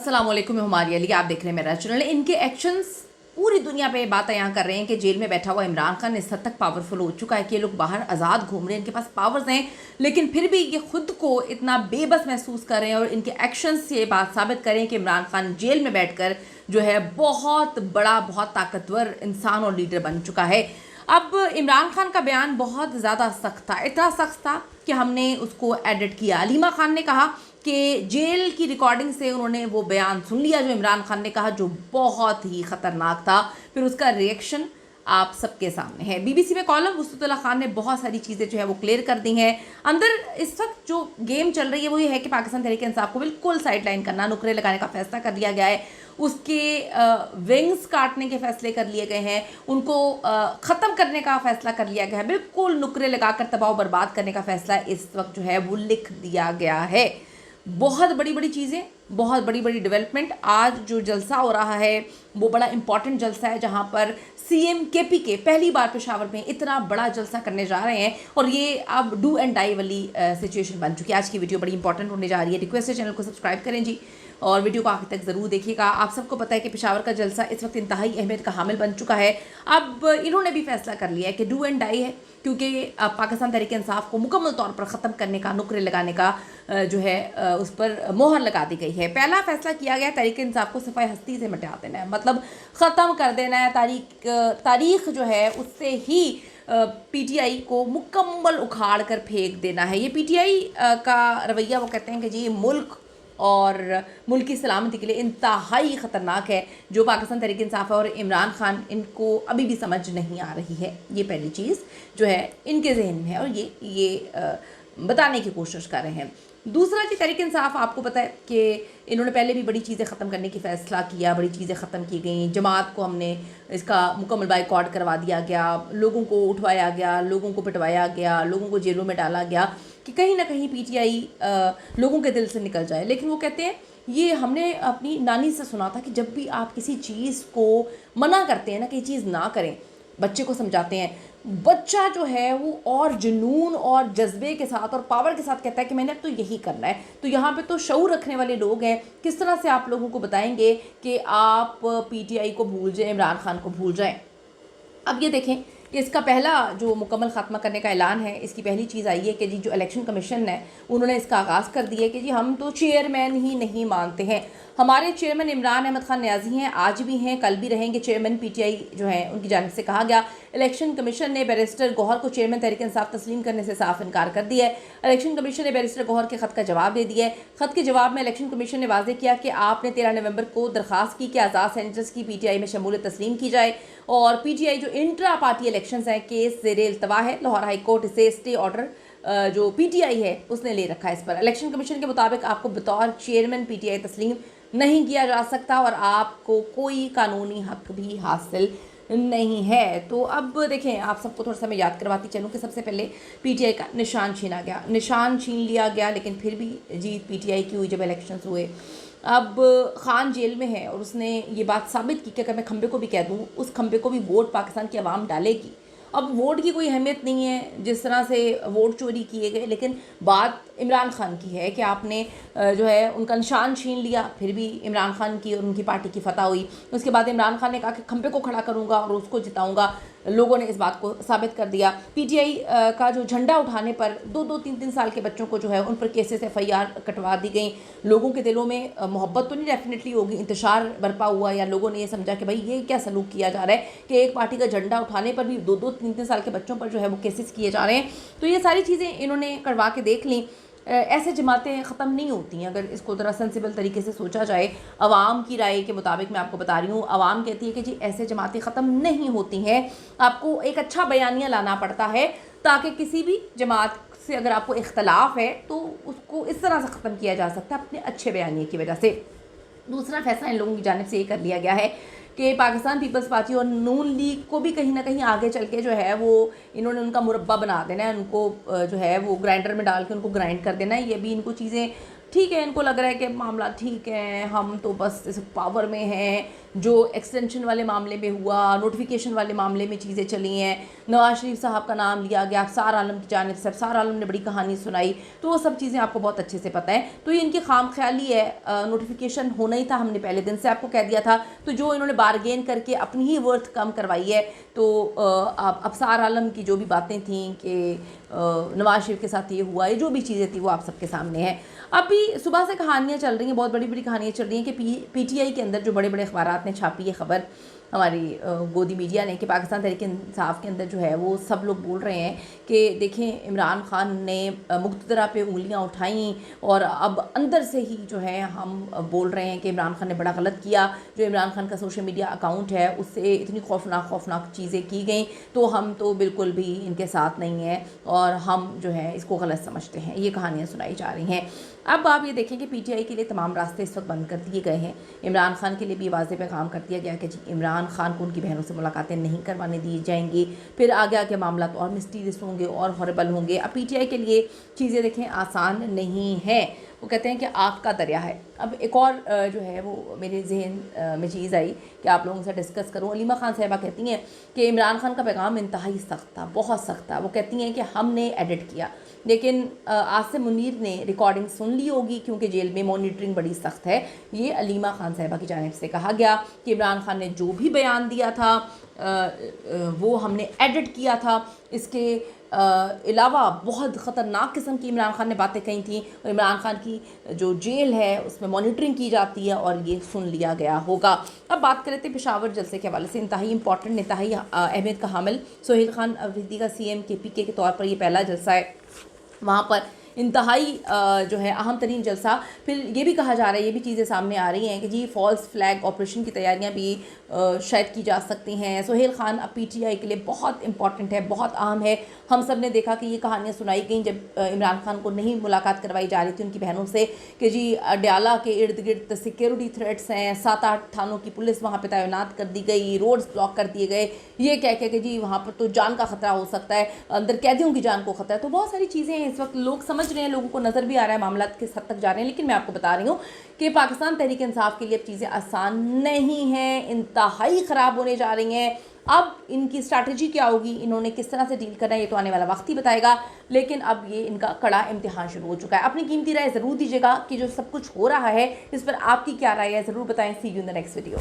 अस्सलाम वालेकुम, मैं हुमारी अली, आप देख रहे हैं मेरा चैनल। इनके एक्शंस पूरी दुनिया पे बात यहाँ कर रहे हैं कि जेल में बैठा हुआ इमरान खान इस हद तक पावरफुल हो चुका है कि ये लोग बाहर आज़ाद घूम रहे हैं, इनके पास पावर्स हैं, लेकिन फिर भी ये खुद को इतना बेबस महसूस कर रहे हैं। और इनके एक्शंस ये बात साबित करें कि इमरान खान जेल में बैठकर जो है बहुत बड़ा, बहुत ताकतवर इंसान और लीडर बन चुका है। अब इमरान खान का बयान बहुत ज़्यादा सख्त था, इतना सख्त था कि हमने उसको एडिट किया। अलीमा खान ने कहा कि जेल की रिकॉर्डिंग से उन्होंने वो बयान सुन लिया जो इमरान खान ने कहा, जो बहुत ही ख़तरनाक था। फिर उसका रिएक्शन आप सबके सामने है। बीबीसी में कॉलम वसतुल्ला खान ने बहुत सारी चीज़ें जो है वो क्लियर कर दी हैं। अंदर इस वक्त जो गेम चल रही है वो ये है कि पाकिस्तान तहरीक इंसाफ को बिल्कुल साइडलाइन करना, नुकरे लगाने का फैसला कर लिया गया है, उसके विंग्स काटने के फैसले कर लिए गए हैं, उनको ख़त्म करने का फैसला कर लिया गया है, बिल्कुल नुकरे लगाकर तबाह बर्बाद करने का फैसला इस वक्त जो है वो लिख दिया गया है। बहुत बड़ी बड़ी चीज़ें, बहुत बड़ी बड़ी डेवलपमेंट। आज जो जलसा हो रहा है वो बड़ा इंपॉर्टेंट जलसा है, जहां पर सीएम केपी के पहली बार पेशावर में इतना बड़ा जलसा करने जा रहे हैं और ये अब डू एंड डाई वाली सिचुएशन बन चुकी है। आज की वीडियो बड़ी इंपॉर्टेंट होने जा रही है। रिक्वेस्ट है चैनल को सब्सक्राइब करें जी, और वीडियो को आखिर तक ज़रूर देखिएगा। आप सबको पता है कि पेशावर का जलसा इस वक्त इंतहाई अहमियत का हामिल बन चुका है। अब इन्होंने भी फैसला कर लिया है कि डू एंड डाई है, क्योंकि पाकिस्तान तहरीक इंसाफ को मुकम्मल तौर पर ख़त्म करने का, नुकरे लगाने का जो है उस पर मोहर लगा दी गई है। पहला फैसला किया गया तहरीक इंसाफ को सफ़ाई हस्ती से मिटा देना है, मतलब ख़त्म कर देना है। तारीख जो है उससे ही पीटीआई को मुकम्मल उखाड़ कर फेंक देना है। ये पीटीआई का रवैया, वो कहते हैं कि जी मुल्क और मुल्क की सलामती के लिए इंतहाई ख़तरनाक है। जो पाकिस्तान तहरीक इंसाफ और इमरान खान, इनको अभी भी समझ नहीं आ रही है। ये पहली चीज़ जो है इनके जहन में है और ये बताने की कोशिश कर रहे हैं। दूसरा कि तहरीक इंसाफ, आपको पता है कि इन्होंने पहले भी बड़ी चीज़ें ख़त्म करने की फ़ैसला किया, बड़ी चीज़ें ख़त्म की गई। जमात को हमने इसका मुकम्मल बाइकआउट करवा दिया गया, लोगों को उठवाया गया, लोगों को पिटवाया गया, लोगों को जेलों में डाला गया कि कहीं ना कहीं पीटीआई लोगों के दिल से निकल जाए। लेकिन वो कहते हैं, ये हमने अपनी नानी से सुना था कि जब भी आप किसी चीज़ को मना करते हैं ना कि ये चीज़ ना करें, बच्चे को समझाते हैं, बच्चा जो है वो और जुनून और जज्बे के साथ और पावर के साथ कहता है कि मैंने अब तो यही करना है। तो यहाँ पे तो शऊर रखने वाले लोग हैं। किस तरह से आप लोगों को बताएंगे कि आप पीटीआई को भूल जाएं, इमरान खान को भूल जाएं। अब ये देखें कि इसका पहला जो मुकम्मल ख़त्मा करने का ऐलान है, इसकी पहली चीज़ आई है कि जी जो इलेक्शन कमीशन है उन्होंने इसका आगाज़ कर दिया है कि जी हम तो चेयरमैन ही नहीं मानते हैं। हमारे चेयरमैन इमरान अहमद खान न्याजी हैं, आज भी हैं, कल भी रहेंगे चेयरमैन। पीटीआई जो है उनकी जानिब से कहा गया। इलेक्शन कमीशन ने बैरिस्टर गौहर को चेयरमैन तहरीक इंसाफ तस्लीम करने से साफ इनकार कर दिया है। इलेक्शन कमीशन ने बैरिस्टर गौहर के ख़त का जवाब दे दिया है। ख़त के जवाब में इलेक्शन कमीशन ने वाज़ेह किया कि आपने 13 नवंबर को दरख्वास्त की कि आज़ाद सेनेटर्स की पीटीआई में शमूलियत तस्लीम की जाए, और पीटीआई जो इंट्रा पार्टी इलेक्शंस हैं केस ज़ेरे इल्तवा है। लाहौर हाई कोर्ट से स्टे ऑर्डर जो पीटीआई है उसने ले रखा है इस पर। इलेक्शन कमीशन के मुताबिक आपको बतौर चेयरमैन पीटीआई तस्लीम नहीं किया जा सकता और आपको कोई कानूनी हक भी हासिल नहीं है। तो अब देखें, आप सबको थोड़ा सा मैं याद करवाती चलूँ कि सबसे पहले पीटीआई का निशान छीना गया, निशान छीन लिया गया, लेकिन फिर भी जीत पीटीआई की हुई जब इलेक्शंस हुए। अब खान जेल में है और उसने ये बात साबित की कि अगर मैं खंबे को भी कह दूँ, उस खंबे को भी वोट पाकिस्तान की आवाम डालेगी। अब वोट की कोई अहमियत नहीं है जिस तरह से वोट चोरी किए गए, लेकिन बात इमरान खान की है कि आपने जो है उनका निशान छीन लिया, फिर भी इमरान खान की और उनकी पार्टी की फतह हुई। उसके बाद इमरान खान ने कहा कि खंबे को खड़ा करूंगा और उसको जिताऊंगा। लोगों ने इस बात को साबित कर दिया। पीटीआई का जो झंडा उठाने पर 2-2, 3-3 साल के बच्चों को जो है उन पर केसेस FIR कटवा दी गई। लोगों के दिलों में मोहब्बत तो नहीं डेफिनेटली होगी, इंतशार बरपा हुआ, या लोगों ने ये समझा कि भाई ये क्या सलूक किया जा रहा है कि एक पार्टी का झंडा उठाने पर भी 2-2, 3-3 साल के बच्चों पर जो है वो केसेस किए जा रहे हैं। तो ये सारी चीज़ें इन्होंने करवा के देख ली। ऐसे जमातें ख़त्म नहीं होती हैं अगर इसको ज़रा सेंसिबल तरीके से सोचा जाए। आवाम की राय के मुताबिक मैं आपको बता रही हूँ, आवाम कहती है कि जी ऐसे जमातें ख़त्म नहीं होती हैं। आपको एक अच्छा बयानिया लाना पड़ता है ताकि किसी भी जमात से अगर आपको इख्तलाफ है तो उसको इस तरह से ख़त्म किया जा सकता है अपने अच्छे बयानिए की वजह से। दूसरा फैसला इन लोगों की जानिब से ये कर लिया गया है कि पाकिस्तान पीपल्स पार्टी और नून लीग को भी कहीं ना कहीं आगे चल के जो है वो इन्होंने उनका मुरब्बा बना देना है, उनको जो है वो ग्राइंडर में डाल के उनको ग्राइंड कर देना है। ये भी इनको चीज़ें ठीक है, इनको लग रहा है कि मामला ठीक है, हम तो बस इस पावर में हैं, जो एक्सटेंशन वाले मामले में हुआ, नोटिफिकेशन वाले मामले में चीज़ें चली हैं, नवाज शरीफ साहब का नाम लिया गया, अफसार आलम की जानिब से, अफसार आलम ने बड़ी कहानी सुनाई, तो वो सब चीज़ें आपको बहुत अच्छे से पता है। तो ये इनकी खाम ख्याली है, नोटिफिकेशन होना ही था, हमने पहले दिन से आपको कह दिया था। तो जो इन्होंने बारगेन करके अपनी ही वर्थ कम करवाई है, तो अफसार आलम की जो भी बातें थी कि नवाज शरीफ के साथ ये हुआ, ये जो भी चीज़ें थी वो आप सबके सामने है। अभी सुबह से कहानियाँ चल रही हैं, बहुत बड़ी बड़ी कहानियाँ चल रही हैं कि पीटीआई के अंदर जो बड़े बड़े अखबारात ने छापी है खबर, हमारी गोदी मीडिया ने, कि पाकिस्तान तहरीक इंसाफ के अंदर जो है वो सब लोग बोल रहे हैं कि देखें इमरान खान ने मुक़्तदरा पे उंगलियां उठाई और अब अंदर से ही जो है हम बोल रहे हैं कि इमरान खान ने बड़ा गलत किया। जो इमरान खान का सोशल मीडिया अकाउंट है उससे इतनी खौफनाक चीज़ें की गई, तो हम तो बिल्कुल भी इनके साथ नहीं हैं और हम जो है इसको गलत समझते हैं। ये कहानियाँ सुनाई जा रही हैं। अब आप ये देखें कि पीटीआई के लिए तमाम रास्ते इस वक्त बंद कर दिए गए हैं। इमरान खान के लिए भी वाज़ेह पैगाम कर दिया गया कि जी इमरान खान को उनकी बहनों से मुलाकातें नहीं करवाने दी जाएंगी। फिर आगे आगे मामला तो और मिस्टीरियस होंगे और हॉरेबल होंगे। अब पीटीआई के लिए चीज़ें देखें आसान नहीं है। वो कहते हैं कि आग का दरिया है। अब एक और जो है वो मेरे जहन में चीज़ आई कि आप लोगों से डिस्कस करूं। अलीमा खान साहिबा कहती हैं कि इमरान खान का पैगाम इंतहाई सख्त था, बहुत सख्त था। वो कहती हैं कि हमने एडिट किया, लेकिन आसिम मुनीर ने रिकॉर्डिंग सुन ली होगी क्योंकि जेल में मॉनिटरिंग बड़ी सख्त है। ये अलीमा खान साहिबा की जानिब से कहा गया कि इमरान खान ने जो भी बयान दिया था वो हमने एडिट किया था। इसके अलावा बहुत ख़तरनाक किस्म की इमरान खान ने बातें कही थी और इमरान खान की जो जेल है उसमें मॉनिटरिंग की जाती है और ये सुन लिया गया होगा। अब बात करें थे पेशावर जलसे के हवाले से, इंतहाई इंपॉर्टेंट, इंतहाई अहमियत का हामिल सोहेल खान अफरीदी का CM KPK के तौर पर ये पहला जलसा है। वहाँ पर इंतहाई जो है अहम तरीन जलसा। फिर ये भी कहा जा रहा है, ये भी चीज़ें सामने आ रही हैं कि जी फॉल्स फ्लैग ऑपरेशन की तैयारियां भी शायद की जा सकती हैं। सोहेल खान अब पीटीआई के लिए बहुत इंपॉर्टेंट है, बहुत अहम है। हम सब ने देखा कि ये कहानियाँ सुनाई गई जब इमरान खान को नहीं मुलाकात करवाई जा रही थी उनकी बहनों से कि जी अडयाला के इर्द गिर्द सिक्योरिटी थ्रेट्स हैं, 7-8 थानों की पुलिस वहाँ पर तैनात कर दी गई, रोड्स ब्लॉक कर दिए गए, ये कह के कि जी वहाँ पर तो जान का खतरा हो सकता है, अंदर कैदियों की जान को खतरा है। तो बहुत सारी चीज़ें हैं इस वक्त लोग समझ रहे हैं, लोगों को नज़र भी आ रहा है, मामला किस हद तक जा रहे हैं। लेकिन मैं आपको बता रही हूँ कि पाकिस्तान तहरीक इंसाफ के लिए अब चीज़ें आसान नहीं हैं, इंतहाई ख़राब होने जा रही हैं। अब इनकी स्ट्रैटेजी क्या होगी, इन्होंने किस तरह से डील करना है, ये तो आने वाला वक्त ही बताएगा। लेकिन अब ये इनका कड़ा इम्तिहान शुरू हो चुका है। अपनी कीमती राय ज़रूर दीजिएगा कि जो सब कुछ हो रहा है इस पर आपकी क्या राय है, ज़रूर बताएं। See you in the next video.